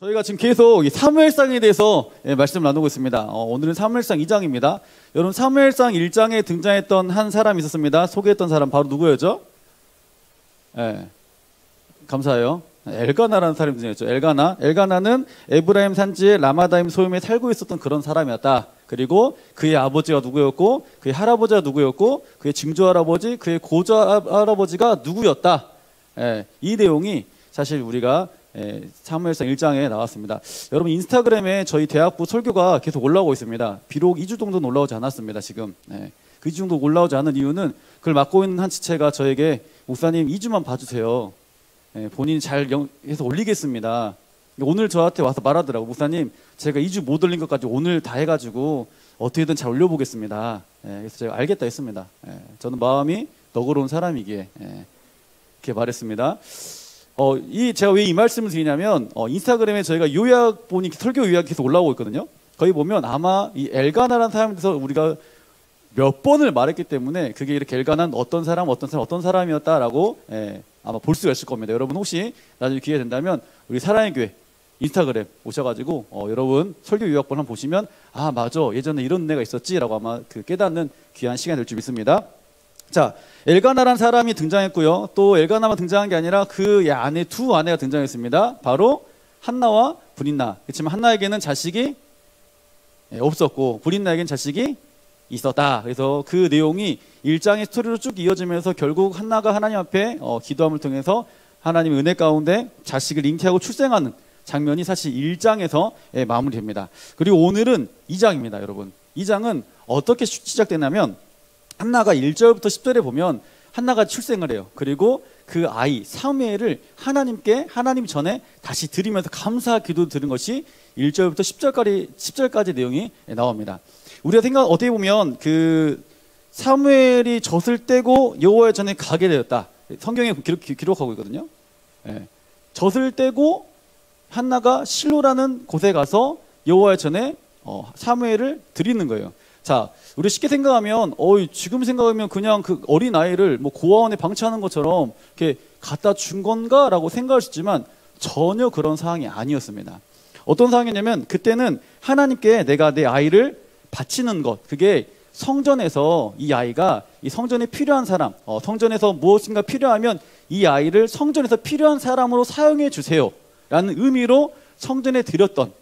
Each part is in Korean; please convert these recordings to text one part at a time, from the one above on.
저희가 지금 계속 이 사무엘상에 대해서 말씀을 나누고 있습니다. 오늘은 사무엘상 2장입니다. 여러분, 사무엘상 1장에 등장했던 한 사람이 있었습니다. 소개했던 사람 바로 누구였죠? 감사해요. 엘가나라는 사람이 등장했죠. 엘가나는 에브라임 산지의 라마다임 소임에 살고 있었던 그런 사람이었다. 그리고 그의 아버지가 누구였고, 그의 할아버지가 누구였고, 그의 증조 할아버지, 그의 고조 할아버지가 누구였다. 이 내용이 사실 우리가 사무엘상 1장에 나왔습니다. 여러분, 인스타그램에 저희 대학부 설교가 계속 올라오고 있습니다. 비록 2주 정도는 올라오지 않았습니다. 지금 그 2주 정도 올라오지 않은 이유는 그걸 맡고 있는 한 지체가 저에게 목사님 2주만 봐주세요. 본인이 잘 해서 올리겠습니다. 오늘 저한테 와서 말하더라고. 목사님, 제가 2주 못 올린 것까지 오늘 다 해가지고 어떻게든 잘 올려보겠습니다. 그래서 제가 알겠다 했습니다. 저는 마음이 너그러운 사람이기에 이렇게 말했습니다. 제가 왜 이 말씀을 드리냐면, 인스타그램에 저희가 요약본이 설교 요약이 계속 올라오고 있거든요. 거기 보면 아마 이 엘가나라는 사람에 대해서 우리가 몇 번을 말했기 때문에 그게 이렇게 엘가나는 어떤 사람이었다라고 아마 볼 수가 있을 겁니다. 여러분, 혹시 나중에 기회 된다면 우리 사랑의 교회 인스타그램 오셔가지고 여러분 설교 요약본 한번 보시면, 아 맞아, 예전에 이런 애가 있었지라고 아마 그 깨닫는 귀한 시간이 될 줄 믿습니다. 자, 엘가나라는 사람이 등장했고요. 또 엘가나만 등장한 게 아니라 그 안에 두 아내가 등장했습니다. 바로 한나와 브린나. 그렇지만 한나에게는 자식이 없었고 브린나에게는 자식이 있었다. 그래서 그 내용이 1장의 스토리로 쭉 이어지면서 결국 한나가 하나님 앞에 기도함을 통해서 하나님의 은혜 가운데 자식을 잉태하고 출생하는 장면이 사실 1장에서 마무리됩니다. 그리고 오늘은 2장입니다. 여러분, 2장은 어떻게 시작되냐면, 한나가 1절부터 10절에 보면 한나가 출생을 해요. 그리고 그 아이 사무엘을 하나님 전에 다시 드리면서 감사 기도 드린 것이 1절부터 10절까지 내용이 나옵니다. 우리가 어떻게 보면 그 사무엘이 젖을 떼고 여호와의 전에 가게 되었다. 성경에 기록하고 있거든요. 젖을 떼고 한나가 실로라는 곳에 가서 여호와의 전에 사무엘을 드리는 거예요. 자, 우리 쉽게 생각하면, 지금 생각하면 그냥 그 어린 아이를 뭐 고아원에 방치하는 것처럼 이렇게 갖다 준 건가라고 생각할 수 있지만 전혀 그런 상황이 아니었습니다. 어떤 상황이냐면, 그때는 하나님께 내가 내 아이를 바치는 것, 그게 성전에서 이 아이가 이 성전에 필요한 사람, 성전에서 무엇인가 필요하면 이 아이를 성전에서 필요한 사람으로 사용해 주세요 라는 의미로 성전에 드렸던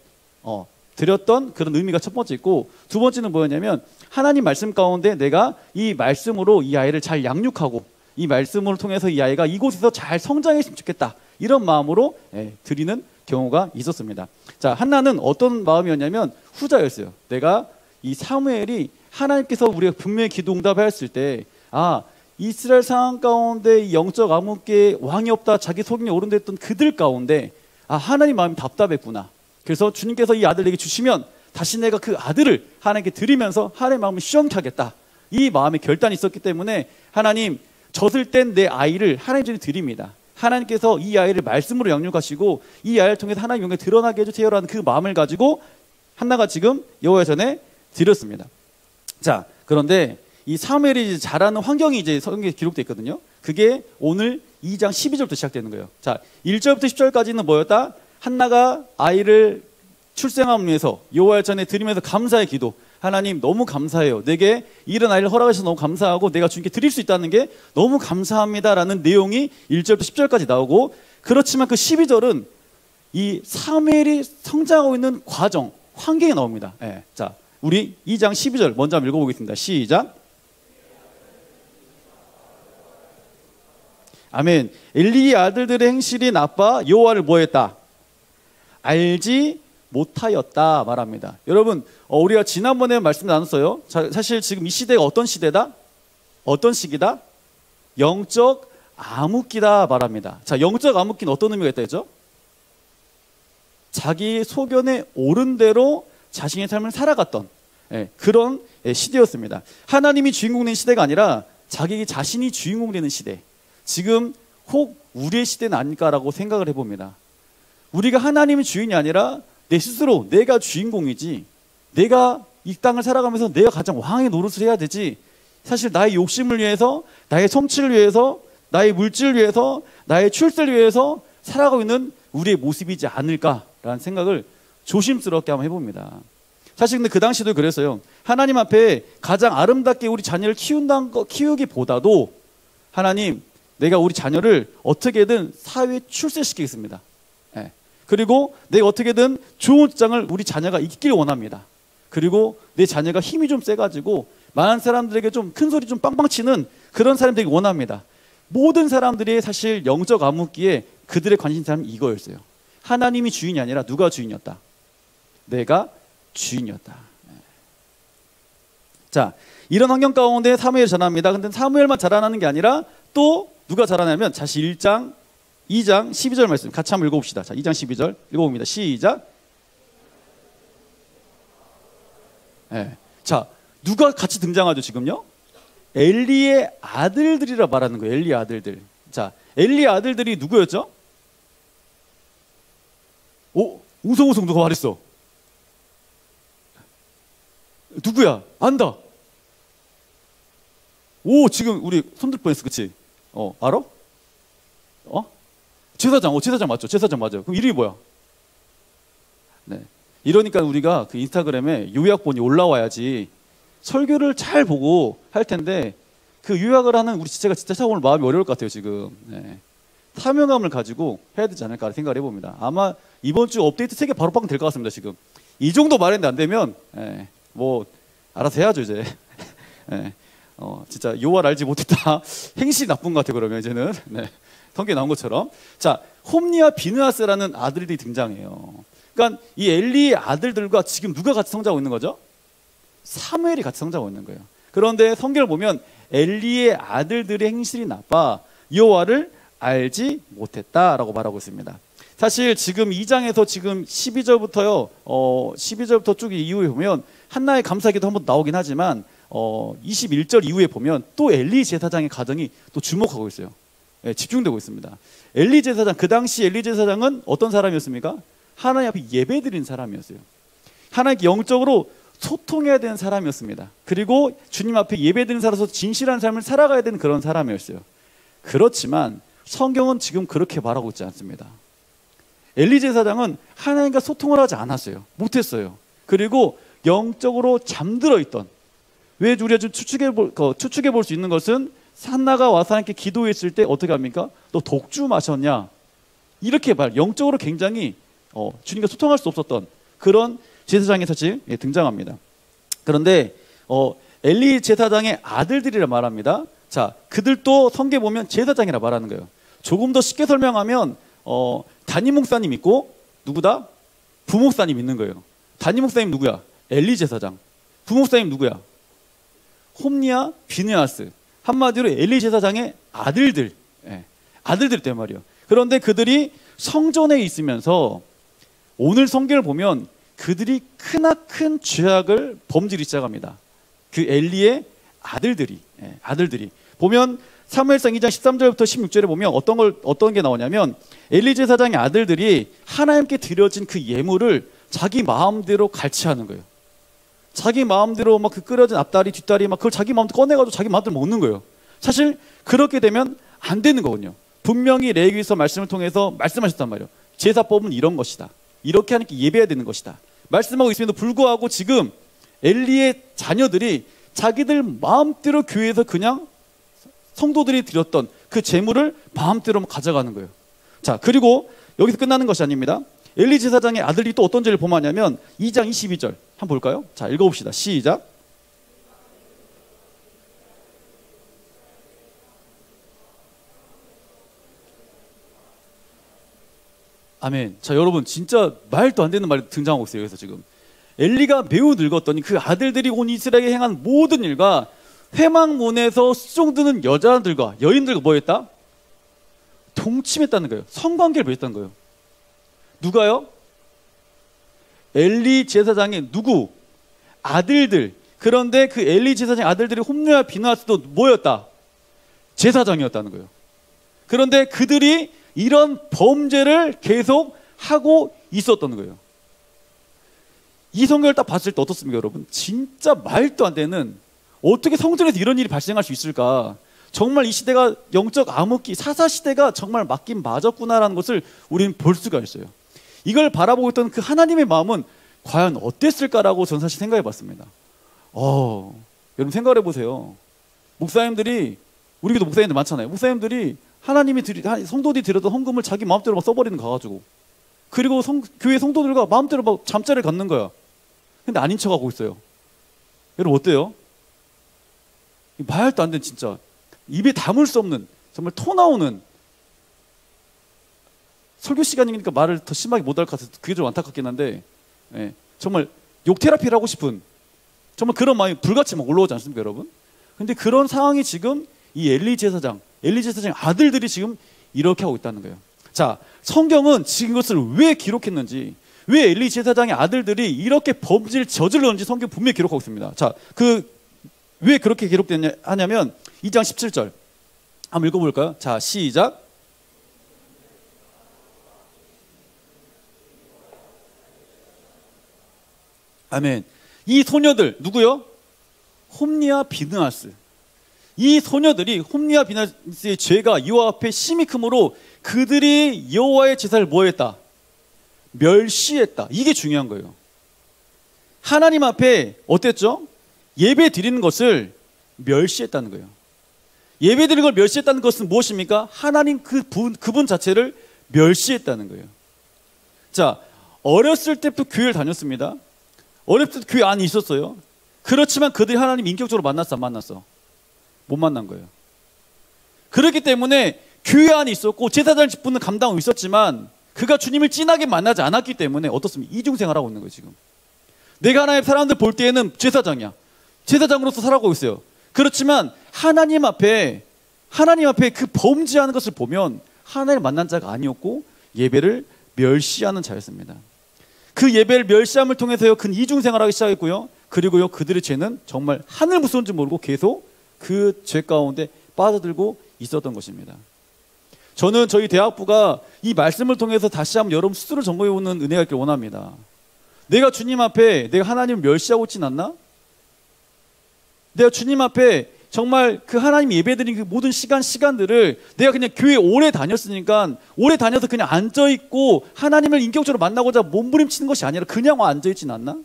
그런 의미가 첫 번째 있고, 두 번째는 뭐였냐면, 하나님 말씀 가운데 내가 이 말씀으로 이 아이를 잘 양육하고 이 말씀을 통해서 이 아이가 이곳에서 잘 성장했으면 좋겠다, 이런 마음으로 드리는 경우가 있었습니다. 자, 한나는 어떤 마음이었냐면 후자였어요. 내가 이 사무엘이 하나님께서 우리가 분명히 기도 응답하였을 때, 이스라엘 상황 가운데 영적 암흑기에 왕이 없다, 자기 속임에 오른댔던 그들 가운데 하나님 마음이 답답했구나. 그래서 주님께서 이 아들에게 주시면 다시 내가 그 아들을 하나님께 드리면서 하나님의 마음을 시원케 하겠다, 이 마음의 결단이 있었기 때문에 하나님, 젖을 뗀 내 아이를 하나님 전에 드립니다. 하나님께서 이 아이를 말씀으로 양육하시고 이 아이를 통해서 하나님 영광이 드러나게 해주세요라는 그 마음을 가지고 한나가 지금 여호와 전에 드렸습니다. 자, 그런데 이 사무엘이 자라는 환경이 이제 성경에 기록되어 있거든요. 그게 오늘 2장 12절부터 시작되는 거예요. 자, 1절부터 10절까지는 뭐였다? 한나가 아이를 출생함을 위해서 여호와 전에 드리면서 감사의 기도, 하나님 너무 감사해요, 내게 이런 아이를 허락하셔서 너무 감사하고 내가 주님께 드릴 수 있다는 게 너무 감사합니다라는 내용이 1절부터 10절까지 나오고, 그렇지만 그 12절은 이 사무엘이 성장하고 있는 과정, 환경이 나옵니다. 자, 우리 2장 12절 먼저 한번 읽어보겠습니다. 시작. 아멘. 엘리의 아들들의 행실이 나빠 여호와를 뭐했다? 알지 못하였다 말합니다. 여러분, 우리가 지난번에 말씀 나눴어요. 사실 지금 이 시대가 어떤 시대다? 어떤 시기다? 영적 암흑기다 말합니다. 자, 영적 암흑기는 어떤 의미가 있다 했죠? 자기 소견에 옳은 대로 자신의 삶을 살아갔던 그런 시대였습니다. 하나님이 주인공 되는 시대가 아니라 자기 자신이 주인공 되는 시대. 지금 혹 우리의 시대는 아닐까라고 생각을 해봅니다. 우리가 하나님의 주인이 아니라 내 스스로 내가 주인공이지, 내가 이 땅을 살아가면서 내가 가장 왕의 노릇을 해야 되지, 사실 나의 욕심을 위해서, 나의 성취를 위해서, 나의 물질을 위해서, 나의 출세를 위해서 살아가고 있는 우리의 모습이지 않을까, 라는 생각을 조심스럽게 한번 해봅니다. 사실 근데 그 당시도 그랬어요. 하나님 앞에 가장 아름답게 우리 자녀를 키우기보다도 하나님, 내가 우리 자녀를 어떻게든 사회에 출세시키겠습니다. 예. 그리고 내가 어떻게든 좋은 직장을 우리 자녀가 있기를 원합니다. 그리고 내 자녀가 힘이 좀 세가지고 많은 사람들에게 좀 큰 소리 좀 빵빵 치는 그런 사람이 되기 원합니다. 모든 사람들이 사실 영적 암흑기에 그들의 관심사는 이거였어요. 하나님이 주인이 아니라 누가 주인이었다? 내가 주인이었다. 자, 이런 환경 가운데 사무엘이 자라납니다. 근데 사무엘만 자라나는 게 아니라 또 누가 자라나면 다시 1장 2장 12절 말씀 같이 한번 읽어봅시다. 자, 2장 12절 읽어봅니다. 시작. 네. 자, 누가 같이 등장하죠 지금요? 엘리의 아들들이라 말하는 거예요. 엘리의 아들들. 자, 엘리의 아들들이 누구였죠? 오, 우성우성 누가 말했어? 누구야? 안다. 오, 지금 우리 손들 뻔했어, 그치? 알아? 제사장, 제사장 맞죠? 제사장 맞아요. 그럼 이름이 뭐야? 네. 이러니까 우리가 그 인스타그램에 요약본이 올라와야지 설교를 잘 보고 할 텐데 그 요약을 하는 우리 제가 진짜 참 오늘 마음이 어려울 것 같아요, 지금. 네. 사명감을 가지고 해야 되지 않을까 생각을 해봅니다. 아마 이번 주 업데이트 3개 바로 될 것 같습니다, 지금. 이 정도 말했는데 안 되면, 뭐, 알아서 해야죠, 이제. 진짜 요할 알지 못했다. 행실이 나쁜 것 같아요, 그러면 이제는. 네. 성경에 나온 것처럼. 자, 홈니와 비느하스라는 아들들이 등장해요. 그러니까 이 엘리의 아들들과 지금 누가 같이 성장하고 있는 거죠? 사무엘이 같이 성장하고 있는 거예요. 그런데 성경을 보면 엘리의 아들들의 행실이 나빠 여호와를 알지 못했다라고 말하고 있습니다. 사실 지금 2장에서 지금 12절부터요, 12절부터 쭉 이후에 보면 한나의 감사기도 한번 나오긴 하지만 21절 이후에 보면 또 엘리 제사장의 가정이 또 주목하고 있어요. 네, 집중되고 있습니다. 엘리 제사장, 그 당시 엘리 제사장은 어떤 사람이었습니까? 하나님 앞에 예배드린 사람이었어요. 하나님께 영적으로 소통해야 되는 사람이었습니다. 그리고 주님 앞에 예배드리는 사람으로서 진실한 삶을 살아가야 되는 그런 사람이었어요. 그렇지만 성경은 지금 그렇게 말하고 있지 않습니다. 엘리 제사장은 하나님과 소통을 하지 않았어요. 못했어요. 그리고 영적으로 잠들어 있던, 왜 우리가 좀 추측해 볼 수 있는 것은 한나가 와서 하나님께 기도했을 때 어떻게 합니까? 너 독주 마셨냐? 이렇게 영적으로 굉장히 주님과 소통할 수 없었던 그런 제사장이 사실 등장합니다. 그런데 엘리 제사장의 아들들이라 말합니다. 자, 그들도 성경에 보면 제사장이라 말하는 거예요. 조금 더 쉽게 설명하면 담임 목사님 있고 누구다? 부목사님 있는 거예요. 담임 목사님 누구야? 엘리 제사장. 부목사님 누구야? 홈니와 비느하스. 한마디로 엘리 제사장의 아들들. 아들들 때 말이에요. 그런데 그들이 성전에 있으면서 오늘 성경을 보면 그들이 크나큰 죄악을 범죄하기 시작합니다. 그 엘리의 아들들이 보면 사무엘상 2장 13절부터 16절에 보면 어떤 게 나오냐면 엘리 제사장의 아들들이 하나님께 드려진 그 예물을 자기 마음대로 갈취하는 거예요. 자기 마음대로 막 그 끓여진 앞다리 뒷다리 막 그걸 자기 마음대로 꺼내가지고 자기 마음대로 먹는 거예요. 사실 그렇게 되면 안 되는 거거든요. 분명히 레위기서 말씀을 통해서 말씀하셨단 말이에요. 제사법은 이런 것이다. 이렇게 하나님께 예배해야 되는 것이다. 말씀하고 있음에도 불구하고 지금 엘리의 자녀들이 자기들 마음대로 교회에서 그냥 성도들이 드렸던 그 재물을 마음대로 가져가는 거예요. 자, 그리고 여기서 끝나는 것이 아닙니다. 엘리 제사장의 아들이 또 어떤 죄를 범하냐면 2장 22절 한번 볼까요? 자, 읽어봅시다. 시작. 아멘. 자, 여러분 진짜 말도 안 되는 말이 등장하고 있어요. 여기서 지금 엘리가 매우 늙었더니 그 아들들이 온 이스라엘에 행한 모든 일과 회막문에서 수종드는 여자들과 여인들과 뭐 했다? 동침했다는 거예요. 성관계를 맺었다는 거예요. 누가요? 엘리 제사장의 누구? 아들들. 그런데 그 엘리 제사장의 아들들이 홈리와 비느하스도 뭐였다? 제사장이었다는 거예요. 그런데 그들이 이런 범죄를 계속 하고 있었던 거예요. 이 성경을 딱 봤을 때 어떻습니까, 여러분? 진짜 말도 안 되는, 어떻게 성전에서 이런 일이 발생할 수 있을까? 정말 이 시대가 영적 암흑기, 사사시대가 정말 맞긴 맞았구나라는 것을 우리는 볼 수가 있어요. 이걸 바라보고 있던 그 하나님의 마음은 과연 어땠을까라고 저는 사실 생각해 봤습니다. 여러분 생각해 보세요. 목사님들이, 우리 교도 목사님들 많잖아요. 목사님들이 성도들이 드렸던 헌금을 자기 마음대로 막 써버리는 거 가지고, 그리고 교회 성도들과 마음대로 막 잠자리를 갖는 거야. 근데 아닌 척하고 있어요. 여러분 어때요? 말도 안 되는, 진짜 입에 담을 수 없는, 정말 토 나오는, 설교 시간이니까 말을 더 심하게 못할 것 같아서 그게 좀 안타깝긴 한데, 정말 욕 테라피를 하고 싶은, 정말 그런 마음이 불같이 막 올라오지 않습니까, 여러분? 근데 그런 상황이 지금 이 엘리 제사장 아들들이 지금 이렇게 하고 있다는 거예요. 자, 성경은 지금 이것을 왜 기록했는지, 왜 엘리 제사장의 아들들이 이렇게 범죄를 저질렀는지 성경 분명히 기록하고 있습니다. 자, 왜 그렇게 하냐면 2장 17절 한번 읽어볼까요? 자, 시작. 아멘. 이 소녀들 누구요? 홈리와 비느하스. 이 소녀들이, 홈리와 비느하스의 죄가 여호와 앞에 심히 크므로 그들이 여호와의 제사를 뭐했다? 멸시했다. 이게 중요한 거예요. 하나님 앞에 어땠죠? 예배 드리는 것을 멸시했다는 거예요. 예배 드리는 걸 멸시했다는 것은 무엇입니까? 하나님 그분 자체를 멸시했다는 거예요. 자, 어렸을 때부터 교회를 다녔습니다. 어렸을 때 교회 안에 있었어요. 그렇지만 그들이 하나님 인격적으로 만났어, 안 만났어? 못 만난 거예요. 그렇기 때문에 교회 안에 있었고 제사장을 짓는 감당하고 있었지만 그가 주님을 진하게 만나지 않았기 때문에 어떻습니까? 이중생활하고 있는 거예요. 지금 내가 하나님 사람들 볼 때에는 제사장이야, 제사장으로서 살아가고 있어요. 그렇지만 하나님 앞에 그 범죄하는 것을 보면 하나님을 만난 자가 아니었고 예배를 멸시하는 자였습니다. 그 예배를 멸시함을 통해서요, 그 이중생활하기 시작했고요. 그리고요, 그들의 죄는 정말 하늘 무서운 줄 모르고 계속 그 죄 가운데 빠져들고 있었던 것입니다. 저는 저희 대학부가 이 말씀을 통해서 다시 한번 여러분 스스로 점검해보는 은혜가 있길 원합니다. 내가 주님 앞에 내가 하나님을 멸시하고 있진 않나? 내가 주님 앞에 정말 그 하나님 예배드린 그 모든 시간들을 내가 그냥 교회 오래 다녔으니까 오래 다녀서 그냥 앉아있고 하나님을 인격적으로 만나고자 몸부림치는 것이 아니라 그냥 앉아있진 않나?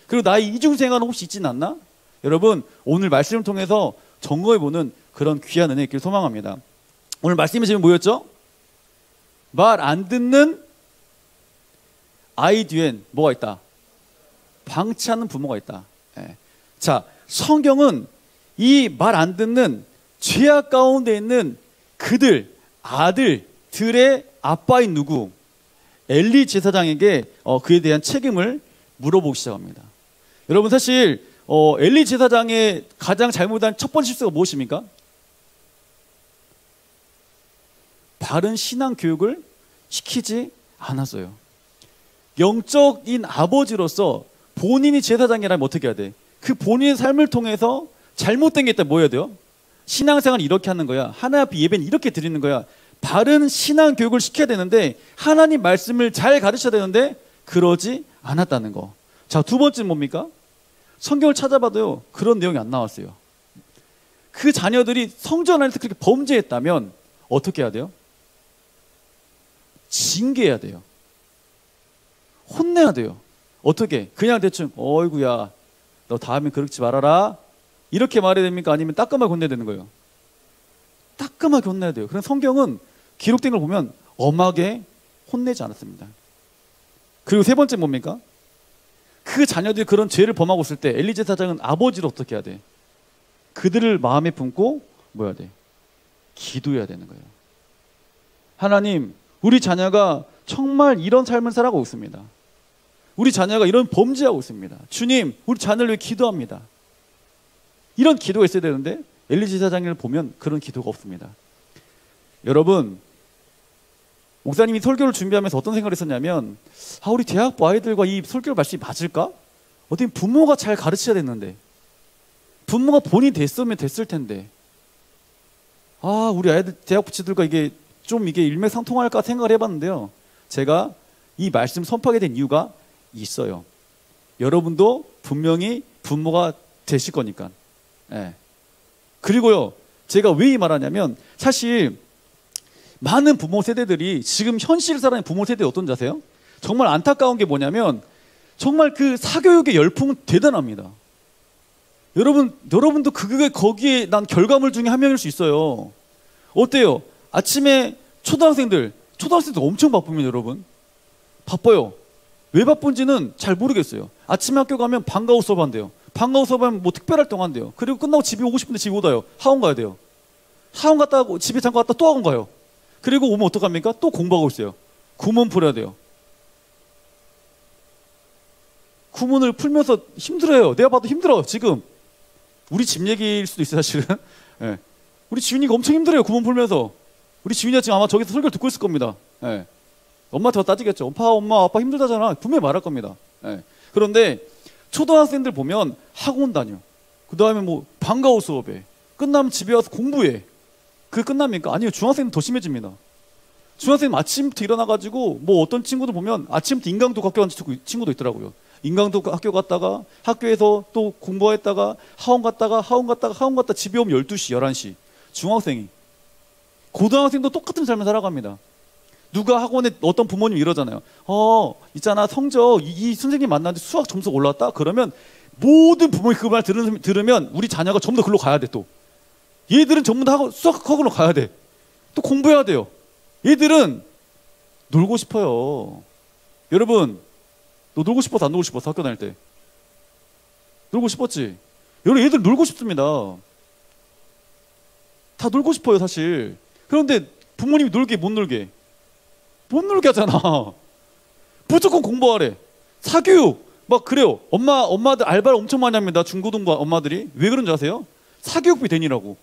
그리고 나의 이중생활은 혹시 있진 않나? 여러분 오늘 말씀을 통해서 점검해보는 그런 귀한 은혜 있길 소망합니다. 오늘 말씀의 제목이 뭐였죠? 말 안 듣는 아이 뒤엔 뭐가 있다? 방치하는 부모가 있다. 자, 성경은 이 말 안 듣는 죄악 가운데 있는 아들들의 아빠인 누구? 엘리 제사장에게 그에 대한 책임을 물어보기 시작합니다. 여러분 사실 엘리 제사장의 가장 잘못한 첫 번째 실수가 무엇입니까? 바른 신앙 교육을 시키지 않았어요. 영적인 아버지로서 본인이 제사장이라면 어떻게 해야 돼? 그 본인의 삶을 통해서 잘못된 게 있다 뭐 해야 돼요? 신앙생활을 이렇게 하는 거야. 하나님 앞에 예배는 이렇게 드리는 거야. 바른 신앙 교육을 시켜야 되는데 하나님 말씀을 잘 가르쳐야 되는데 그러지 않았다는 거. 자, 두 번째는 뭡니까? 성경을 찾아봐도요 그런 내용이 안 나왔어요. 그 자녀들이 성전 안에서 그렇게 범죄했다면 어떻게 해야 돼요? 징계해야 돼요. 혼내야 돼요. 어떻게? 그냥 대충 어이구야 너 다음에 그렇지 말아라 이렇게 말해야 됩니까? 아니면 따끔하게 혼내야 되는 거예요? 따끔하게 혼내야 돼요. 그럼 성경은 기록된 걸 보면 엄하게 혼내지 않았습니다. 그리고 세 번째 뭡니까? 그 자녀들이 그런 죄를 범하고 있을 때 엘리 제사장은 아버지로 어떻게 해야 돼? 그들을 마음에 품고 뭐 해야 돼? 기도해야 되는 거예요. 하나님, 우리 자녀가 정말 이런 삶을 살아가고 있습니다. 우리 자녀가 이런 범죄하고 있습니다. 주님, 우리 자녀를 위해 기도합니다. 이런 기도가 있어야 되는데 엘리 제사장을 보면 그런 기도가 없습니다. 여러분, 목사님이 설교를 준비하면서 어떤 생각을 했었냐면 우리 대학부 아이들과 이 설교 말씀이 맞을까? 어떻게 부모가 잘 가르쳐야 됐는데 부모가 본인이 됐으면 됐을 텐데 우리 아이들 대학부 치들과 이게 일맥상통할까 생각을 해봤는데요. 제가 이 말씀 선포하게 된 이유가 있어요. 여러분도 분명히 부모가 되실 거니까. 그리고요, 제가 왜 이 말하냐면 사실 많은 부모 세대들이 지금 현실 살아가는 부모 세대 어떤 자세요? 정말 안타까운 게 뭐냐면 정말 그 사교육의 열풍은 대단합니다. 여러분도 거기에 난 결과물 중에 한 명일 수 있어요. 어때요? 아침에 초등학생들 엄청 바쁩니다, 여러분. 바빠요. 왜 바쁜지는 잘 모르겠어요. 아침에 학교 가면 방과 후 수업 한대요. 방과 후 수업하면 뭐 특별활동 한대요. 그리고 끝나고 집에 오고 싶은데 집에 못 와요. 학원 가야 돼요. 학원 갔다 오고 집에 잠깐 갔다 또 학원 가요. 그리고 오면 어떡합니까? 또 공부하고 있어요. 구문 풀어야 돼요. 구문을 풀면서 힘들어요. 내가 봐도 힘들어 지금. 우리 집 얘기일 수도 있어요, 사실은. 네. 우리 지훈이가 엄청 힘들어요, 구문 풀면서. 우리 지훈이가 지금 아마 저기서 설교를 듣고 있을 겁니다. 네. 엄마한테 따지겠죠. 엄마, 아빠 힘들다잖아. 분명히 말할 겁니다. 네. 그런데 초등학생들 보면 학원 다녀. 그 다음에 뭐 방과 후 수업에. 끝나면 집에 와서 공부해. 그게 끝납니까? 아니요. 중학생은 더 심해집니다. 중학생은 아침부터 일어나가지고 뭐 어떤 친구들 보면 아침부터 인강도 학교 간 친구도 있더라고요. 인강도 학교 갔다가 학교에서 또 공부했다가 학원 갔다가 집에 오면 12시, 11시. 중학생이. 고등학생도 똑같은 삶을 살아갑니다. 누가 학원에 어떤 부모님이 이러잖아요. 있잖아, 성적 이 선생님 만났는데 수학 점수 올랐다? 그러면 모든 부모님이 그 말 들으면 우리 자녀가 전부 다 글로 가야 돼. 또 얘들은 전부 다 수학 학원으로 가야 돼. 또 공부해야 돼요. 얘들은 놀고 싶어요. 여러분, 너 놀고 싶어서 안 놀고 싶어서 학교 다닐 때? 놀고 싶었지? 여러분, 얘들 놀고 싶습니다. 다 놀고 싶어요, 사실. 그런데 부모님이 놀게 못 놀게 하잖아. 무조건 공부하래. 사교육 막 그래요. 엄마들 알바를 엄청 많이 합니다. 중고등부 엄마들이. 왜 그런지 아세요? 사교육비 되니라고.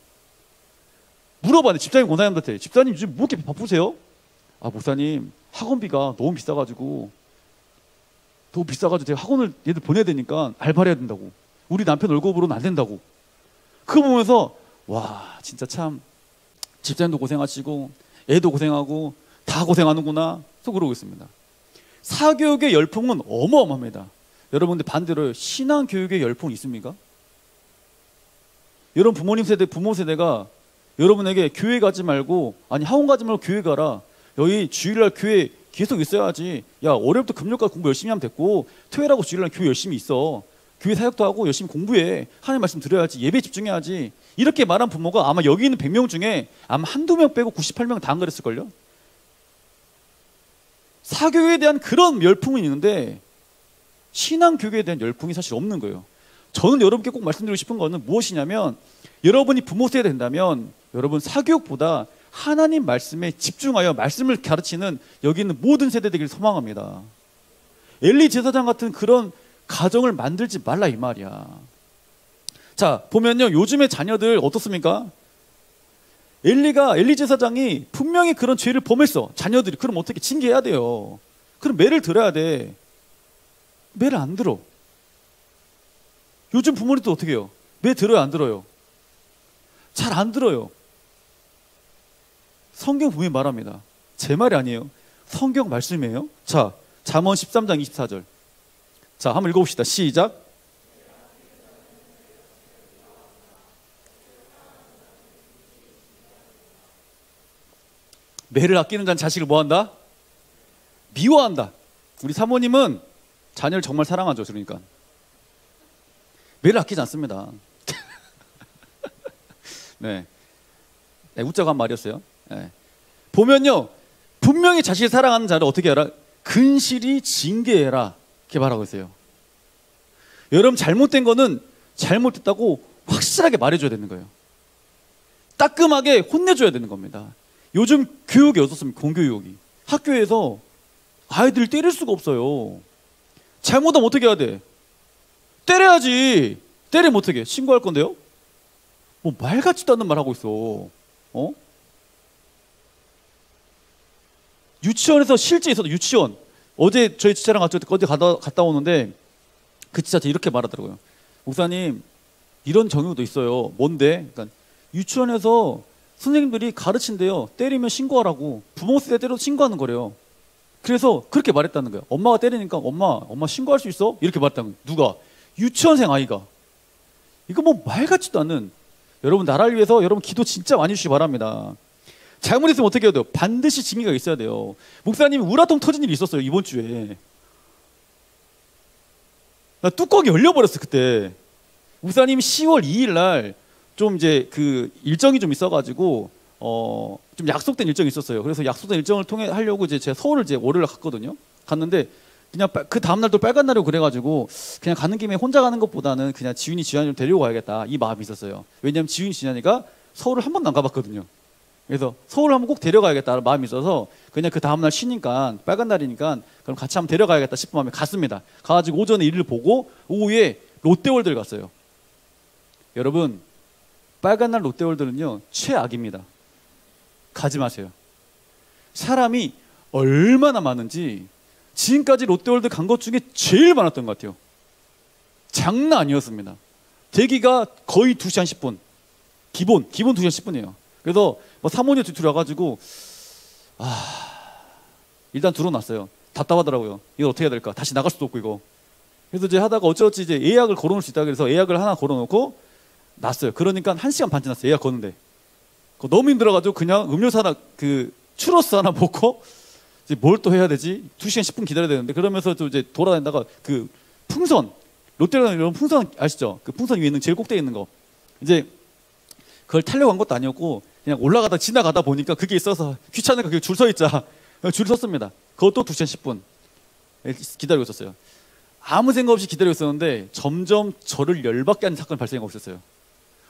물어봐요. 집사님, 권사님한테. 집사님 요즘 뭐 이렇게 바쁘세요? 아, 목사님 학원비가 너무 비싸가지고 제가 학원을 얘들 보내야 되니까 알바를 해야 된다고. 우리 남편 월급으로는 안 된다고. 그거 보면서 와, 진짜 참 집사님도 고생하시고 애도 고생하고 다 고생하는구나 속으로 있습니다. 사교육의 열풍은 어마어마합니다. 여러분들 반대로 신앙교육의 열풍이 있습니까? 여러분 부모 세대가 여러분에게 교회 가지 말고, 아니 학원 가지 말고 교회 가라. 여기 주일날 교회 계속 있어야지. 야, 월요일부터 금요일까지 공부 열심히 하면 됐고 토요일하고 주일날 교회 열심히 있어. 교회 사역도 하고 열심히 공부해. 하나님 말씀 들어야지. 예배에 집중해야지. 이렇게 말한 부모가 아마 여기 있는 100명 중에 아마 한두 명 빼고 98명 다 안 그랬을걸요. 사교육에 대한 그런 열풍은 있는데 신앙교육에 대한 열풍이 사실 없는 거예요. 저는 여러분께 꼭 말씀드리고 싶은 거는 무엇이냐면, 여러분이 부모 세대 된다면 여러분 사교육보다 하나님 말씀에 집중하여 말씀을 가르치는 여기 있는 모든 세대들을 소망합니다. 엘리 제사장 같은 그런 가정을 만들지 말라 이 말이야. 자, 보면요, 요즘의 자녀들 어떻습니까? 엘리 제사장이 분명히 그런 죄를 범했어. 자녀들이. 그럼 어떻게 징계해야 돼요. 그럼 매를 들어야 돼. 매를 안 들어. 요즘 부모님도 어떻게 해요? 매 들어요, 안 들어요? 잘 안 들어요. 성경 분명히 말합니다. 제 말이 아니에요. 성경 말씀이에요. 자, 잠언 13장 24절. 자, 한번 읽어봅시다. 시작. 매를 아끼는 자는 자식을 뭐한다? 미워한다. 우리 사모님은 자녀를 정말 사랑하죠. 그러니까 매를 아끼지 않습니다. 네, 웃자고 한 말이었어요. 네. 보면요, 분명히 자식을 사랑하는 자를 어떻게 해라? 근실히 징계해라. 이렇게 말하고 있어요. 여러분, 잘못된 거는 잘못됐다고 확실하게 말해줘야 되는 거예요. 따끔하게 혼내줘야 되는 겁니다. 요즘 교육이 어떻습니까? 공교육이. 학교에서 아이들을 때릴 수가 없어요. 잘못하면 어떻게 해야 돼? 때려야지. 때리면 어떻게 해? 신고할 건데요? 뭐 말 같지도 않는 말 하고 있어. 유치원에서 실제 있어도 유치원. 어제 저희 지차랑 같이 어디 갔다 오는데 그 지차 이렇게 말하더라고요. 목사님, 이런 경우도 있어요. 뭔데? 그러니까 유치원에서 선생님들이 가르친대요. 때리면 신고하라고. 부모 세대 때려도 신고하는 거래요. 그래서 그렇게 말했다는 거예요. 엄마가 때리니까 엄마 신고할 수 있어? 이렇게 말했다는 거예요. 누가? 유치원생 아이가. 이거 뭐 말 같지도 않는. 여러분, 나라를 위해서 여러분 기도 진짜 많이 해주시기 바랍니다. 잘못했으면 어떻게 해야 돼요? 반드시 징계가 있어야 돼요. 목사님이 우라통 터진 일이 있었어요. 이번 주에. 나 뚜껑이 열려버렸어 그때. 목사님이 10월 2일 날 좀 이제 그 일정이 좀 있어가지고 좀 약속된 일정이 있었어요. 그래서 약속된 일정을 통해 하려고 이제 제가 서울을 이제 월요일 갔거든요. 갔는데 그냥 그 다음 날도 빨간 날이고 그래가지고 그냥 가는 김에 혼자 가는 것보다는 그냥 지윤이 지한이를 데리고 가야겠다 이 마음이 있었어요. 왜냐하면 지윤이 지한이가 서울을 한 번도 안 가봤거든요. 그래서 서울 한번 꼭 데려가야겠다는 마음이 있어서 그냥 그 다음날 쉬니까 빨간 날이니까 그럼 같이 한번 데려가야겠다 싶은 마음에 갔습니다. 가가지고 오전에 일을 보고 오후에 롯데월드를 갔어요. 여러분 빨간 날 롯데월드는요 최악입니다. 가지 마세요. 사람이 얼마나 많은지 지금까지 롯데월드 간 것 중에 제일 많았던 것 같아요. 장난 아니었습니다. 대기가 거의 2시간 10분 기본 2시간 10분이에요. 그래서 뭐 사모님 뒤로 와가지고 일단 들어놨어요. 답답하더라고요. 이거 어떻게 해야 될까? 다시 나갈 수도 없고 이거. 그래서 이제 하다가 어찌어찌 이제 예약을 걸어놓을 수 있다 그래서 예약을 하나 걸어놓고 났어요. 그러니까 1시간 반 지났어요. 예약 거는데. 너무 힘들어가지고 그냥 음료수 하나 그 추러스 하나 먹고 이제 뭘 또 해야 되지? 2시간 10분 기다려야 되는데 그러면서 또 이제 돌아다니다가 그 풍선 롯데월드 이런 풍선 아시죠? 그 풍선 위에 있는 제일 꼭대기에 있는 거 이제 그걸 타려고 한 것도 아니었고 그냥 올라가다 지나가다 보니까 그게 있어서 귀찮으니까 그게 줄 서 있자 줄 섰습니다. 그것도 2시간 10분 기다리고 있었어요. 아무 생각 없이 기다리고 있었는데 점점 저를 열받게 하는 사건이 발생하고 있었어요.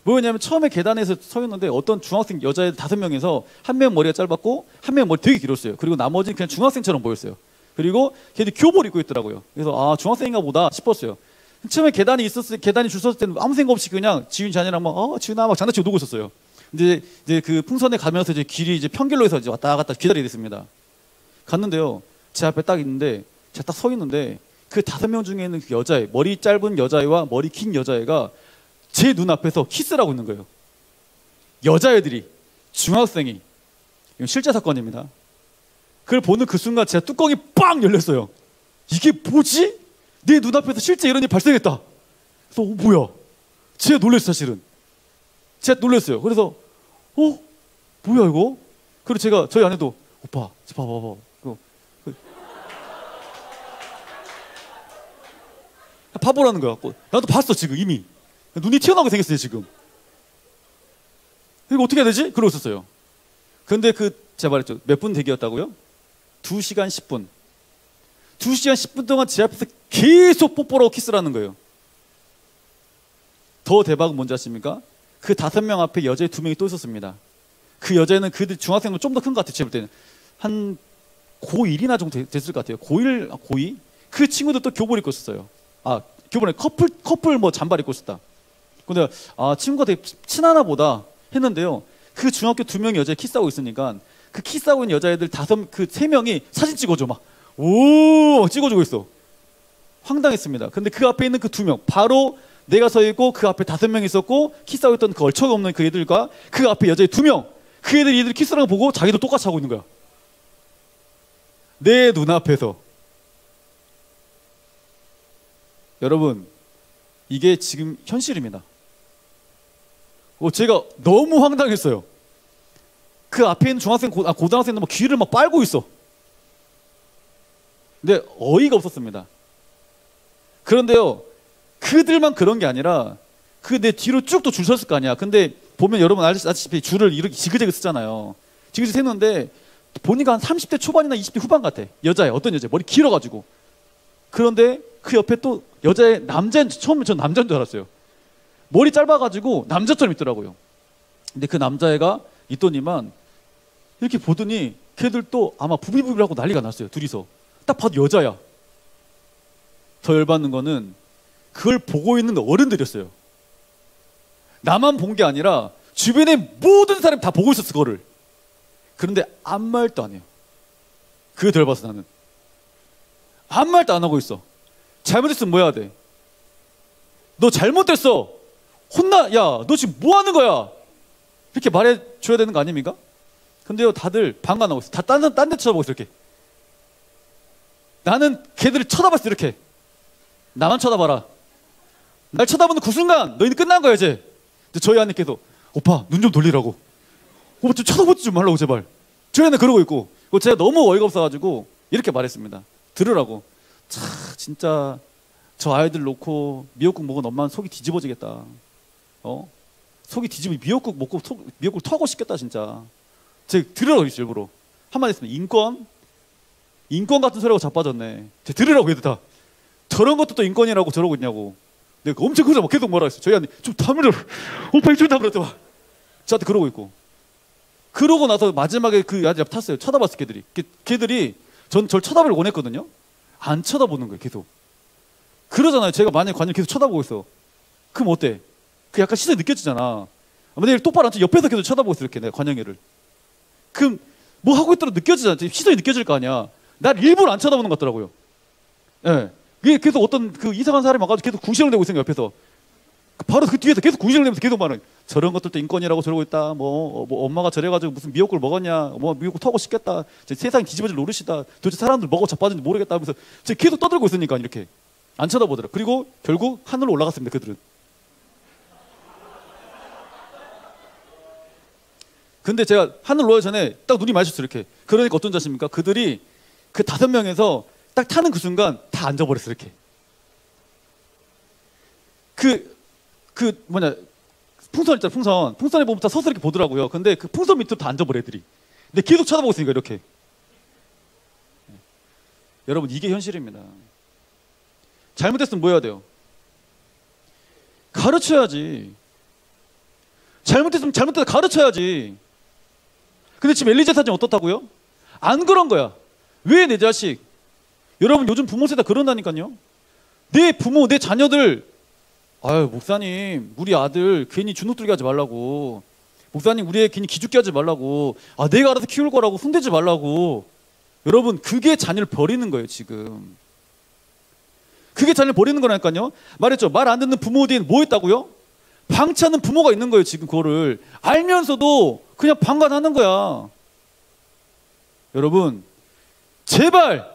뭐냐면 처음에 계단에서 서 있는데 어떤 중학생 여자애들 5명에서 한 명 머리가 짧았고 한 명 머리 되게 길었어요. 그리고 나머지는 그냥 중학생처럼 보였어요. 그리고 걔들 교복 입고 있더라고요. 그래서 중학생인가 보다 싶었어요. 처음에 계단이 줄 섰을 때는 아무 생각 없이 그냥 지윤 자녀랑 막 지윤아 막 장난치고 놀고 있었어요. 근데 이제 그 풍선에 가면서 이제 길이 이제 편길로 해서 이제 왔다 갔다 기다리게 됐습니다. 갔는데요. 제 앞에 딱 있는데 제가 딱 서 있는데 그 5명 중에 있는 그 여자애 머리 짧은 여자애와 머리 긴 여자애가 제 눈앞에서 키스를 하고 있는 거예요. 여자애들이 중학생이 이건 실제 사건입니다. 그걸 보는 그 순간 제가 뚜껑이 빵 열렸어요. 이게 뭐지? 내 눈앞에서 실제 이런 일이 발생했다. 그래서 뭐야? 제가 놀랐어요. 사실은 제가 놀랐어요. 그래서 뭐야 이거? 그리고 제가 저희 아내도 오빠 봐봐 바보라는 거야. 나도 봤어 지금 이미 눈이 튀어나오게 생겼어요 지금. 이거 어떻게 해야 되지? 그러고 있었어요. 근데 제가 말했죠. 몇 분 대기였다고요? 2시간 10분. 2시간 10분 동안 제 앞에서 계속 뽀뽀라고 키스를 하는 거예요. 더 대박은 뭔지 아십니까? 그 5명 앞에 여자애 2명이 또 있었습니다. 그 여자애는 그들 중학생도 좀 더 큰 것 같아요. 제가 볼 때는 한 고1이나 정도 됐을 것 같아요. 고2? 그 친구도 또 교복 입고 있었어요. 교복에 커플 뭐 잠바를 입고 있었다. 근데 친구가 되게 친하나 보다 했는데요. 그 중학교 2명이 여자애 키스하고 있으니까 그 키스하고 있는 여자애들 3명이 사진 찍어줘 막 찍어주고 있어. 황당했습니다. 근데 그 앞에 있는 그 2명 바로 내가 서 있고 그 앞에 5명 있었고 키스하고 있던 그 얼척 없는 그 애들과 그 앞에 여자애 2명 그 애들이 키스하는 거 보고 자기도 똑같이 하고 있는 거야. 내 눈앞에서. 여러분 이게 지금 현실입니다. 제가 너무 황당했어요. 그 앞에 있는 중학생 고등학생도 막 귀를 막 빨고 있어. 근데 어이가 없었습니다. 그런데요 그들만 그런 게 아니라 그 내 뒤로 쭉 또 줄 섰을 거 아니야. 근데 보면 여러분 아시다시피 줄을 이렇게 지그재그 쓰잖아요. 지그재그 섰는데 보니까 한 30대 초반이나 20대 후반 같아. 어떤 여자애 머리 길어가지고. 그런데 그 옆에 또 처음에 전 남자인 줄 알았어요. 머리 짧아가지고 남자처럼 있더라고요. 근데 그 남자애가 있더니만 이렇게 보더니 걔들 또 아마 부비부비하고 난리가 났어요. 둘이서. 딱 봐도 여자야. 더 열받는 거는 그걸 보고 있는 어른들이었어요. 나만 본 게 아니라 주변에 모든 사람이 다 보고 있었어 그거를. 그런데 아무 말도 안 해요. 그게 덜 봐서 나는 아무 말도 안 하고 있어. 잘못했으면 뭐 해야 돼? 너 잘못됐어. 야, 너 지금 뭐 하는 거야? 이렇게 말해줘야 되는 거 아닙니까? 근데요, 다들 방관하고 있어. 다 딴 데 쳐다보고 있어, 이렇게. 나는 걔들을 쳐다봤어, 이렇게. 나만 쳐다봐라. 날 쳐다보는 그 순간, 너희는 끝난 거야, 이제. 근데 저희 아내께서, 오빠, 눈 좀 돌리라고. 좀 쳐다보지 좀 말라고 제발. 저희는 그러고 있고 제가 너무 어이가 없어가지고 이렇게 말했습니다. 들으라고. 차 진짜 저 아이들 놓고 미역국 먹은 엄마는 속이 뒤집어지겠다. 속이 뒤집어 미역국 먹고 미역국 토하고 싶겠다 진짜. 제가 들으라고 했어요 일부러. 한마디 했습니다. 인권 같은 소리하고 자빠졌네. 제가 들으라고 해도 다 저런 것도 또 인권이라고 저러고 있냐고. 내가 엄청 크죠. 막 계속 뭐라 했어요. 저희한테 좀 다물어. 오빠 이좀 다물었다 막. 저한테 그러고 있고. 그러고 나서 마지막에 그 아들 옆 탔어요. 쳐다봤어 걔들이. 걔들이 절 쳐다보길 원했거든요. 안 쳐다보는 거예요 계속. 그러잖아요. 제가 만약에 관절 계속 쳐다보고 있어. 그럼 어때? 그 약간 시선이 느껴지잖아. 만약에 똑바로 앉아 옆에서 계속 쳐다보고 있어 이렇게 내가 관영이를. 그럼 뭐 하고 있더라도 느껴지잖아. 시선이 느껴질 거 아니야. 날 일부러 안 쳐다보는 것 같더라고요. 예. 이게 계속 어떤 그 이상한 사람이 와가지고 계속 궁시렁 대고 있으니까 옆에서. 바로 그 뒤에서 계속 궁시렁 대면서 계속 말은 저런 것들도 인권이라고 저러고 있다. 뭐 엄마가 저래가지고 무슨 미역국을 먹었냐. 뭐 미역국 타고 싶겠다. 세상이 뒤집어질 노릇이다. 도대체 사람들 먹어 자빠진지 모르겠다 하면서 제가 계속 떠들고 있으니까 이렇게 안 쳐다보더라. 그리고 결국 하늘로 올라갔습니다. 그들은. 근데 제가 하늘 올라가기 전에 딱 눈이 마주쳤어요. 이렇게. 그러니까 어떤 자십니까? 그들이 그 5명에서 딱 타는 그 순간 다 앉아버렸어요. 이렇게. 풍선 있잖아, 풍선. 풍선에 보면 다 서서 이렇게 보더라고요. 근데 그 풍선 밑으로 다 앉아버려, 애들이. 근데 계속 쳐다보고 있으니까, 이렇게. 여러분, 이게 현실입니다. 잘못했으면 뭐 해야 돼요? 가르쳐야지. 잘못했으면 잘못해서 가르쳐야지. 근데 지금 엘리제 사진 어떻다고요? 안 그런 거야. 왜 내 자식? 여러분, 요즘 부모 세대 그런다니까요. 내 부모, 내 자녀들, 아유 목사님 우리 아들 괜히 주눅들게 하지 말라고. 목사님 우리 애 괜히 기죽게 하지 말라고. 내가 알아서 키울 거라고 손대지 말라고. 여러분 그게 자녀를 버리는 거예요 지금. 그게 자녀를 버리는 거라니까요. 말했죠. 말 안 듣는 부모 뒤에는 뭐 있다고요? 방치하는 부모가 있는 거예요 지금. 그거를 알면서도 그냥 방관하는 거야. 여러분 제발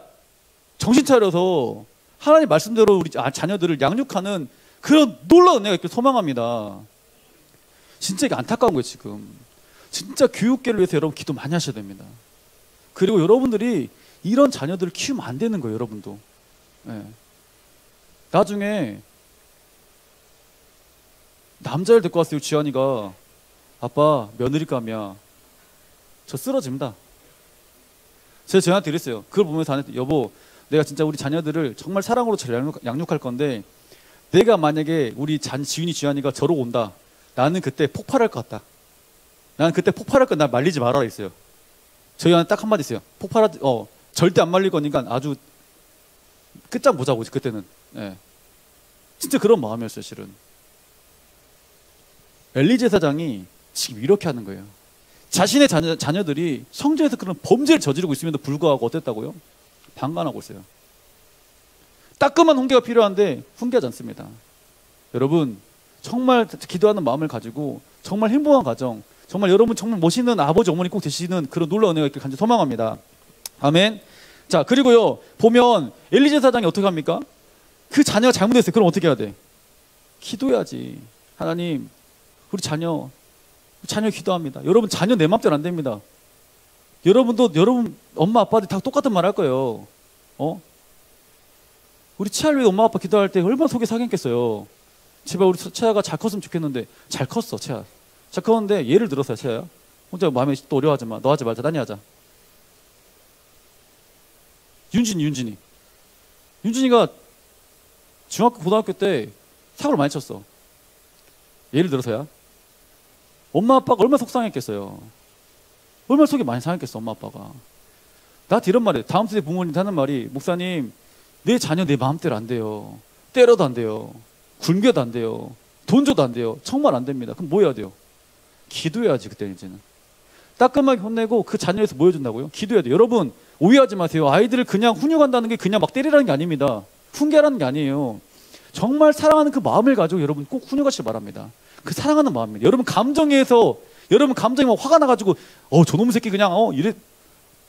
정신 차려서 하나님 말씀대로 우리 자녀들을 양육하는 그런 놀라운 은혜가 있길 소망합니다. 진짜 이게 안타까운 거예요 지금. 진짜 교육계를 위해서 여러분 기도 많이 하셔야 됩니다. 그리고 여러분들이 이런 자녀들을 키우면 안 되는 거예요 여러분도. 네. 나중에 남자를 데리고 왔어요. 지환이가 아빠 며느리감이야. 저 쓰러집니다. 제가 지환한테 이랬어요. 그걸 보면서 아내한테 여보 내가 진짜 우리 자녀들을 정말 사랑으로 잘 양육할 건데 내가 만약에 우리 지윤이 지환이가 저러고 온다. 나는 그때 폭발할 것 같다. 나는 그때 폭발할 것, 날 말리지 말아라 했어요. 저희한테 딱 한마디 있어요. 절대 안 말릴 거니까 아주 끝장 보자고 그때는. 네. 진짜 그런 마음이었어요 실은. 엘리 제사장이 지금 이렇게 하는 거예요. 자신의 자녀들이 성전에서 그런 범죄를 저지르고 있음에도 불구하고 어땠다고요? 방관하고 있어요. 따끔한 훈계가 필요한데 훈계하지 않습니다. 여러분 정말 기도하는 마음을 가지고 정말 행복한 가정, 정말 여러분 정말 멋있는 아버지 어머니 꼭 되시는 그런 놀라운 은혜가 있길 간절히 소망합니다. 아멘. 자 그리고요 보면 엘리 제사장이 어떻게 합니까? 그 자녀가 잘못했어요. 그럼 어떻게 해야 돼? 기도해야지. 하나님 우리 자녀 기도합니다. 여러분 자녀 내 맘대로 안 됩니다. 여러분도 여러분 엄마 아빠들 다 똑같은 말 할 거예요. 우리 치아를 위해 엄마 아빠 기도할 때 얼마나 속이 상했겠어요. 제발 우리 치아가 잘 컸으면 좋겠는데 잘 컸어. 치아 잘 컸는데 예를 들어서요. 치아야 혼자 마음에 또 어려워하지 마. 너 하지 말자. 딴이 하자. 윤진이가 중학교 고등학교 때 사고를 많이 쳤어. 예를 들어서야 엄마 아빠가 얼마나 속상했겠어요. 얼마나 속이 많이 상했겠어 엄마 아빠가. 나한테 이런 말이에요. 다음 세대 부모님한테 하는 말이 목사님 내 자녀 내 마음대로 안 돼요. 때려도 안 돼요. 굶겨도 안 돼요. 돈 줘도 안 돼요. 정말 안 됩니다. 그럼 뭐 해야 돼요? 기도해야지. 그때는 이제는 따끔하게 혼내고 그 자녀에서 뭐 해준다고요? 기도해야 돼요. 여러분 오해하지 마세요. 아이들을 그냥 훈육한다는 게 그냥 막 때리라는 게 아닙니다. 훈계라는 게 아니에요. 정말 사랑하는 그 마음을 가지고 여러분 꼭 훈육하시길 바랍니다. 그 사랑하는 마음입니다. 여러분 감정이 막 화가 나가지고 저놈 새끼 그냥 이래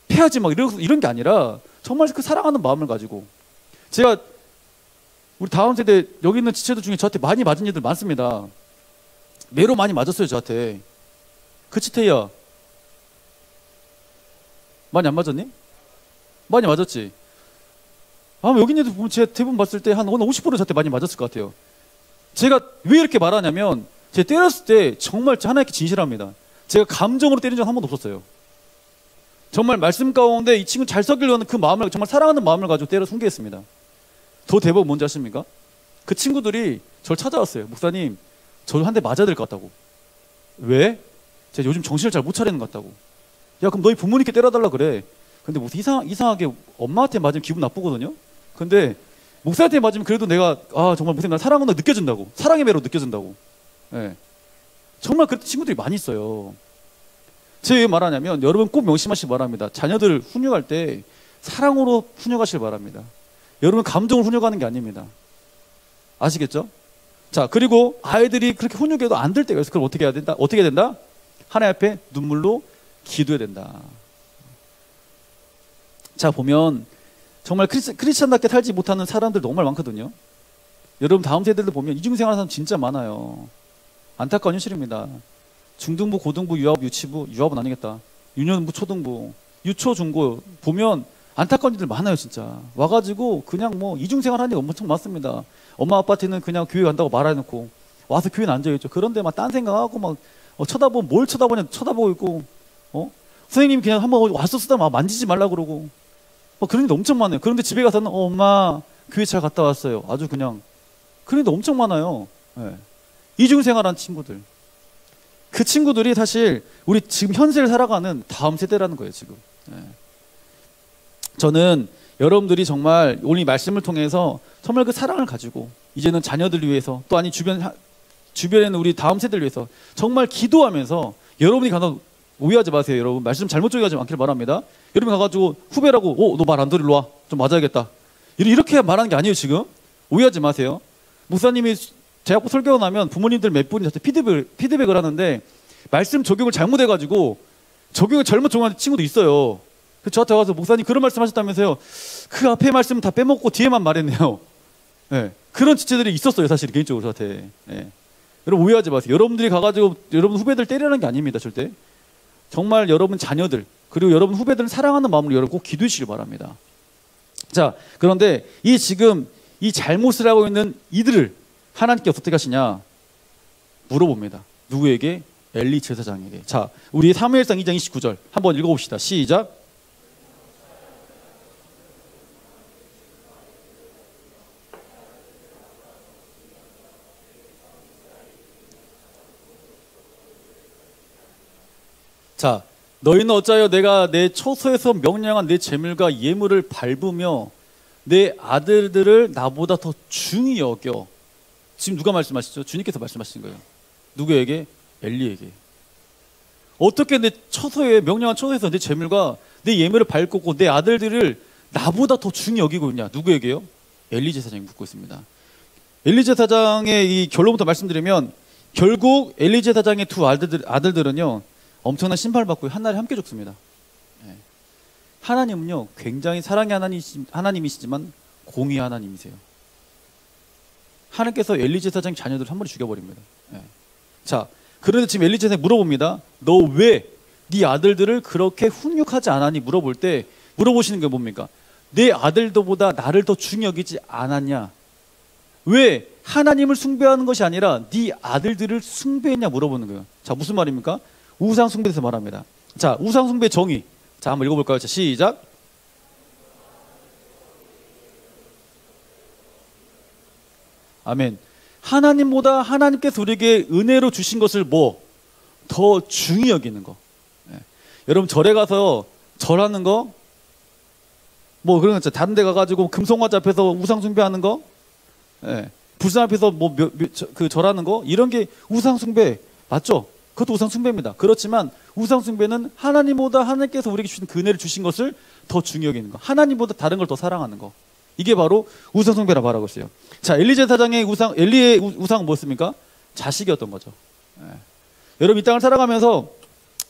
패야지 막 이런 게 아니라 정말 그 사랑하는 마음을 가지고. 제가 우리 다음 세대 여기 있는 지체들 중에 저한테 많이 맞은 애들 많습니다. 매로 많이 맞았어요 저한테. 그치 태희야? 많이 안 맞았니? 많이 맞았지. 아마 여기 있는 분들 제가 대부분 봤을 때 한 50% 저한테 많이 맞았을 것 같아요. 제가 왜 이렇게 말하냐면 제가 때렸을 때 정말 하나님께 진실합니다. 제가 감정으로 때린 적 한 번도 없었어요. 정말 말씀 가운데 이 친구 잘 썩이려는 그 마음을, 정말 사랑하는 마음을 가지고 때려 숨기겠습니다. 더 대박은 뭔지 아십니까? 그 친구들이 저를 찾아왔어요. 목사님, 저 한 대 맞아야 될 것 같다고. 왜? 제가 요즘 정신을 잘 못 차리는 것 같다고. 야, 그럼 너희 부모님께 때려달라 그래. 근데 무슨 이상하게 엄마한테 맞으면 기분 나쁘거든요. 근데 목사한테 맞으면 그래도 내가 정말 목사님 난 사랑한다 느껴진다고. 사랑의 매로 느껴진다고. 네. 정말 그런 친구들이 많이 있어요. 제가 왜 말하냐면 여러분 꼭 명심하시기 바랍니다. 자녀들 훈육할 때 사랑으로 훈육하시길 바랍니다. 여러분 감정을 훈육하는 게 아닙니다. 아시겠죠? 자, 그리고 아이들이 그렇게 훈육해도 안 될 때가 있어요. 그럼 어떻게 해야 된다? 어떻게 해야 된다? 하나님 앞에 눈물로 기도해야 된다. 자, 보면 정말 크리스찬답게 살지 못하는 사람들 정말 많거든요. 여러분 다음 세대들 보면 이중생활하는 사람 진짜 많아요. 안타까운 현실입니다. 중등부, 고등부, 유치부, 유아부는 아니겠다. 유년부, 초등부, 유초, 중고 보면 안타까운 일들 많아요, 진짜. 와가지고 그냥 뭐 이중생활 하는 게 엄청 많습니다. 엄마 아빠한테는 그냥 교회 간다고 말해놓고 와서 교회는 앉아있죠. 그런데 막 딴 생각하고 막 쳐다보면 뭘 쳐다보냐 쳐다보고 있고, 선생님이 그냥 한번 와서 쓰다 막 만지지 말라 그러고 그런 일도 엄청 많아요. 그런데 집에 가서는 엄마 교회 잘 갔다 왔어요. 아주 그냥 그런 일도 엄청 많아요. 네. 이중생활한 친구들. 그 친구들이 사실 우리 지금 현세를 살아가는 다음 세대라는 거예요, 지금. 네. 저는 여러분들이 정말 오늘 이 말씀을 통해서 정말 그 사랑을 가지고 이제는 자녀들을 위해서 또 아니 주변에 있는 우리 다음 세대를 위해서 정말 기도하면서 여러분이 가서 오해하지 마세요. 여러분 말씀 잘못 적용하지 않기를 바랍니다. 여러분 가가지고 후배라고 너 말 안 들어 일로 와. 좀 맞아야겠다. 이렇게 말하는 게 아니에요. 지금 오해하지 마세요. 목사님이 제학부 설교가 나면 부모님들 몇 분이 저한테 피드백을 하는데 말씀 적용을 잘못해가지고 적용을 잘못 적용하는 친구도 있어요. 그래서 저한테 와서 목사님 그런 말씀 하셨다면서요. 그 앞에 말씀 다 빼먹고 뒤에만 말했네요. 네. 그런 지체들이 있었어요. 사실 개인적으로 저한테. 네. 여러분 오해하지 마세요. 여러분들이 가가지고 여러분 후배들 때리는 게 아닙니다. 절대. 정말 여러분 자녀들 그리고 여러분 후배들을 사랑하는 마음으로 여러분 꼭 기도해 주시길 바랍니다. 자, 그런데 지금 이 잘못을 하고 있는 이들을 하나님께 어떻게 하시냐 물어봅니다. 누구에게? 엘리 제사장에게. 자, 우리 사무엘상 2장 29절 한번 읽어봅시다. 시작. 자, 너희는 어찌하여 내가 내 처소에서 명령한 내 제물과 예물을 밟으며 내 아들들을 나보다 더 중히 여겨. 지금 누가 말씀하시죠? 주님께서 말씀하신 거예요. 누구에게? 엘리에게. 어떻게 내 처소에 명령한 처소에서 내 제물과 내 예물을 밟고 내 아들들을 나보다 더 중히 여기고 있냐? 누구에게요? 엘리 제사장이 묻고 있습니다. 엘리 제사장의 이 결론부터 말씀드리면 결국 엘리 제사장의 두 아들들은요 엄청난 심판을 받고 한날에 함께 죽습니다. 네. 하나님은요 굉장히 사랑의 하나님이시지만 공의 하나님이세요. 하나님께서 엘리 제사장 자녀들을 한 번에 죽여버립니다. 네. 자, 그런데 지금 엘리 제사장이 물어봅니다. 너 왜 네 아들들을 그렇게 훈육하지 않았니? 물어보시는 게 뭡니까? 내 아들들보다 나를 더 중히 여기지 않았냐? 왜 하나님을 숭배하는 것이 아니라 네 아들들을 숭배했냐 물어보는 거예요. 자, 무슨 말입니까? 우상 숭배에서 말합니다. 자, 우상 숭배 정의. 자, 한번 읽어볼까요? 자, 시작. 아멘. 하나님보다 하나님께서 우리에게 은혜로 주신 것을 더 중히 여기는 거. 네. 여러분 절에 가서 절하는 거, 그런 거 있죠. 다른 데 가가지고 금송아지 앞에서 우상 숭배하는 거, 네. 불상 앞에서 그 절하는 거, 이런 게 우상 숭배 맞죠? 그것도 우상 숭배입니다. 그렇지만 우상 숭배는 하나님보다 하나님께서 우리에게 주신 그 은혜를 주신 것을 더 중히 여기는 거, 하나님보다 다른 걸 더 사랑하는 거. 이게 바로 우상 숭배라 말하고 있어요. 자, 엘리의 우상은 뭐였습니까? 자식이었던 거죠. 네. 여러분 이 땅을 살아가면서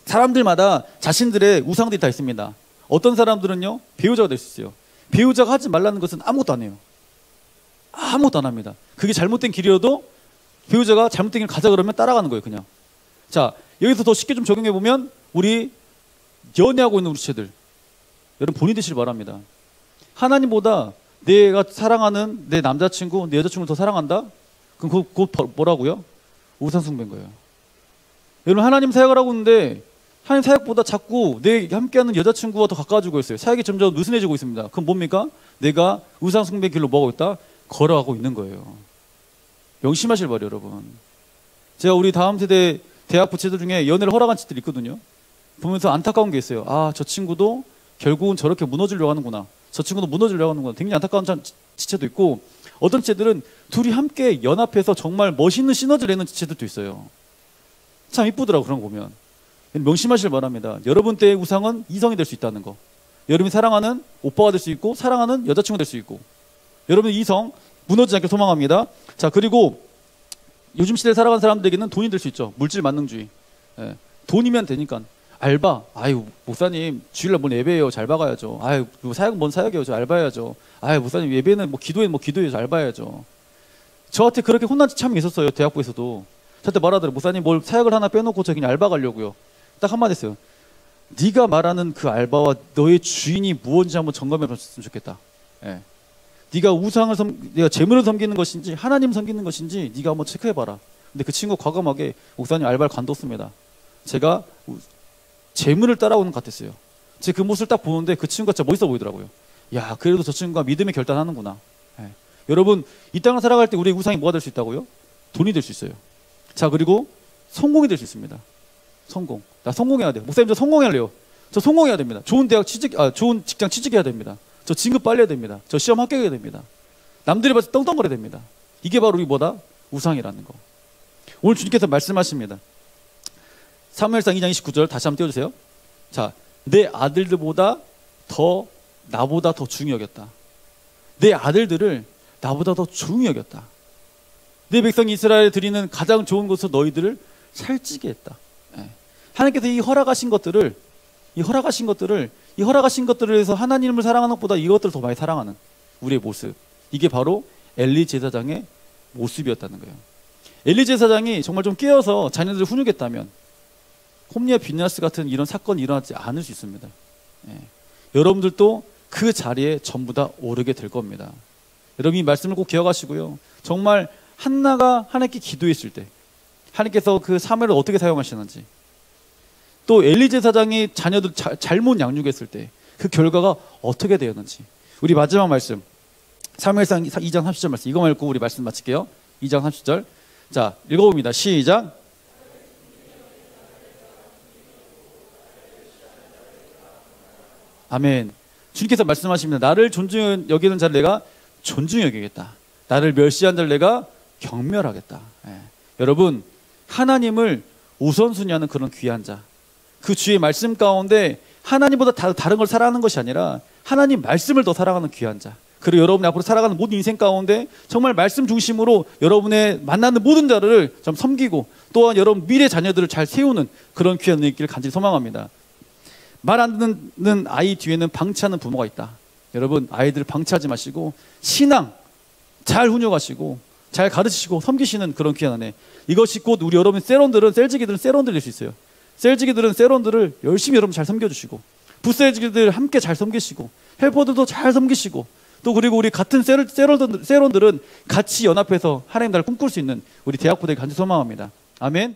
사람들마다 자신들의 우상들이 다 있습니다. 어떤 사람들은요 배우자가 될 수 있어요. 배우자가 하지 말라는 것은 아무것도 안 해요. 아무것도 안 합니다. 그게 잘못된 길이어도 배우자가 잘못된 길을 가자 그러면 따라가는 거예요, 그냥. 자, 여기서 더 쉽게 좀 적용해 보면 우리 연애하고 있는 우리 지체들, 여러분 본이 되시길 바랍니다. 하나님보다 내가 사랑하는 내 남자친구, 내 여자친구를 더 사랑한다? 그럼 그거 뭐라고요? 우상숭배인 거예요. 여러분 하나님 사역을 하고 있는데 하나님 사역보다 자꾸 내 함께하는 여자친구와 더 가까워지고 있어요. 사역이 점점 느슨해지고 있습니다. 그럼 뭡니까? 내가 우상숭배 길로 뭐하고 있다? 걸어가고 있는 거예요. 명심하실 바래요, 여러분. 제가 우리 다음 세대 대학 부채들 중에 연애를 허락한 친구들이 있거든요. 보면서 안타까운 게 있어요. 아, 저 친구도 결국은 저렇게 무너지려고 하는구나. 저 친구도 무너지려고 하는구나. 굉장히 안타까운 지체도 있고, 어떤 지체들은 둘이 함께 연합해서 정말 멋있는 시너지를 내는 지체들도 있어요. 참 이쁘더라고, 그런 거 보면. 명심하실 바랍니다. 여러분 때의 우상은 이성이 될 수 있다는 거. 여러분이 사랑하는 오빠가 될 수 있고 사랑하는 여자친구가 될 수 있고, 여러분의 이성 무너지지 않게 소망합니다. 자, 그리고 요즘 시대에 살아가는 사람들에게는 돈이 될 수 있죠. 물질 만능주의. 예. 돈이면 되니까. 알바. 아유, 목사님 주일날 뭔 예배예요. 잘 봐가야죠. 아유, 사역은 뭔 사역이에요. 저 알바해야죠. 아유, 목사님 예배는 뭐 기도에 뭐 기도해야죠. 알바해야죠. 저한테 그렇게 혼난 참 있었어요. 대학부에서도. 저한테 말하더라고요. 목사님 뭘 사역을 하나 빼놓고 저 그냥 알바 가려고요. 딱 한마디 했어요. 네가 말하는 그 알바와 너의 주인이 무엇인지 한번 점검해 봤으면 좋겠다. 예. 네가 네가 재물을 섬기는 것인지 하나님 섬기는 것인지 네가 한번 체크해봐라. 근데 그 친구 과감하게 목사님 알바를 관뒀습니다. 제가 재물을 따라오는 것 같았어요. 제가 그 모습을 딱 보는데 그 친구가 진짜 멋있어 보이더라고요. 야, 그래도 저 친구가 믿음의 결단하는구나. 예. 여러분, 이 땅을 살아갈 때 우리의 우상이 뭐가 될 수 있다고요? 돈이 될 수 있어요. 자, 그리고 성공이 될 수 있습니다. 성공. 나 성공해야 돼요. 목사님 저 성공할래요. 저 성공해야 됩니다. 좋은 좋은 직장 취직해야 됩니다. 저 진급 빨리 해야 됩니다. 저 시험 합격해야 됩니다. 남들이 봐서 떵떵거려야 됩니다. 이게 바로 우리 뭐다? 우상이라는 거. 오늘 주님께서 말씀하십니다. 사무엘상 2장 29절 다시 한번 띄워주세요. 자, 내 아들들보다 나보다 더 중히 여겼다. 내 아들들을 나보다 더 중히 여겼다. 내 백성 이스라엘에 드리는 가장 좋은 것으로 너희들을 살찌게 했다. 예. 하나님께서 이 허락하신 것들을 해서 하나님을 사랑하는 것보다 이것들을 더 많이 사랑하는 우리의 모습. 이게 바로 엘리 제사장의 모습이었다는 거예요. 엘리 제사장이 정말 좀 깨어서 자녀들을 훈육했다면 홈리와 비냐스 같은 이런 사건이 일어나지 않을 수 있습니다. 예. 여러분들도 그 자리에 전부 다 오르게 될 겁니다. 여러분 이 말씀을 꼭 기억하시고요. 정말 한나가 하나님께 기도했을 때 하나님께서 그 사무엘을 어떻게 사용하시는지, 또 엘리 제사장이 자녀들 잘못 양육했을 때 그 결과가 어떻게 되었는지, 우리 마지막 말씀 사무엘상 2장 30절 말씀 이거 말고 우리 말씀 마칠게요. 2장 30절 자 읽어봅니다. 시작. 아멘. 주님께서 말씀하십니다. 나를 존중 여기는 자를 내가 존중히 여기겠다. 나를 멸시한 자를 내가 경멸하겠다. 예. 여러분 하나님을 우선순위하는 그런 귀한 자, 그 주의 말씀 가운데 하나님보다 다른 걸 사랑하는 것이 아니라 하나님 말씀을 더 사랑하는 귀한 자, 그리고 여러분이 앞으로 살아가는 모든 인생 가운데 정말 말씀 중심으로 여러분의 만나는 모든 자를 좀 섬기고 또한 여러분 미래 자녀들을 잘 세우는 그런 귀한 은혜 있기를 간절히 소망합니다. 말 안 듣는 아이 뒤에는 방치하는 부모가 있다. 여러분 아이들을 방치하지 마시고 신앙 잘 훈육하시고 잘 가르치시고 섬기시는 그런 귀한 은혜, 이것이 곧 우리 여러분 셀지기들은 세론들 될 수 있어요. 셀지기들은 세론들을 열심히 여러분 잘 섬겨주시고, 붓셀지기들 함께 잘 섬기시고, 헬퍼들도 잘 섬기시고, 또 그리고 우리 같은 세론들은 같이 연합해서 하나님 나라를 꿈꿀 수 있는 우리 대학부대에 간절히 소망합니다. 아멘.